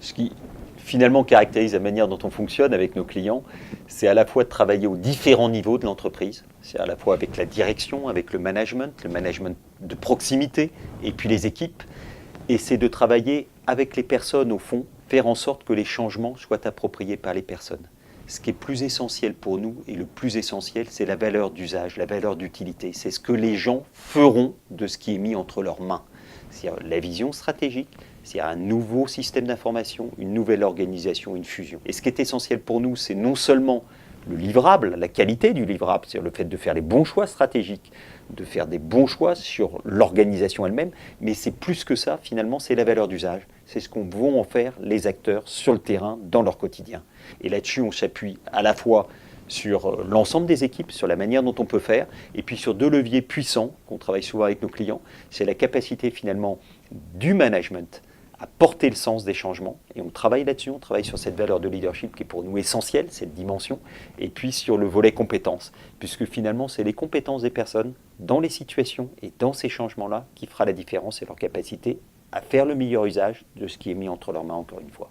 Ce qui finalement caractérise la manière dont on fonctionne avec nos clients, c'est à la fois de travailler aux différents niveaux de l'entreprise, c'est à la fois avec la direction, avec le management de proximité, et puis les équipes, et c'est de travailler avec les personnes au fond, faire en sorte que les changements soient appropriés par les personnes. Ce qui est plus essentiel pour nous, et le plus essentiel, c'est la valeur d'usage, la valeur d'utilité. C'est ce que les gens feront de ce qui est mis entre leurs mains. C'est-à-dire la vision stratégique, c'est un nouveau système d'information, une nouvelle organisation, une fusion. Et ce qui est essentiel pour nous, c'est non seulement le livrable, la qualité du livrable, c'est-à-dire le fait de faire les bons choix stratégiques, de faire des bons choix sur l'organisation elle-même, mais c'est plus que ça, finalement, c'est la valeur d'usage. C'est ce qu'on vont en faire les acteurs sur le terrain, dans leur quotidien. Et là-dessus, on s'appuie à la fois sur l'ensemble des équipes, sur la manière dont on peut faire, et puis sur deux leviers puissants qu'on travaille souvent avec nos clients, c'est la capacité finalement du management à porter le sens des changements, et on travaille là-dessus, on travaille sur cette valeur de leadership qui est pour nous essentielle, cette dimension, et puis sur le volet compétences, puisque finalement c'est les compétences des personnes dans les situations et dans ces changements-là qui fera la différence et leur capacité à faire le meilleur usage de ce qui est mis entre leurs mains encore une fois.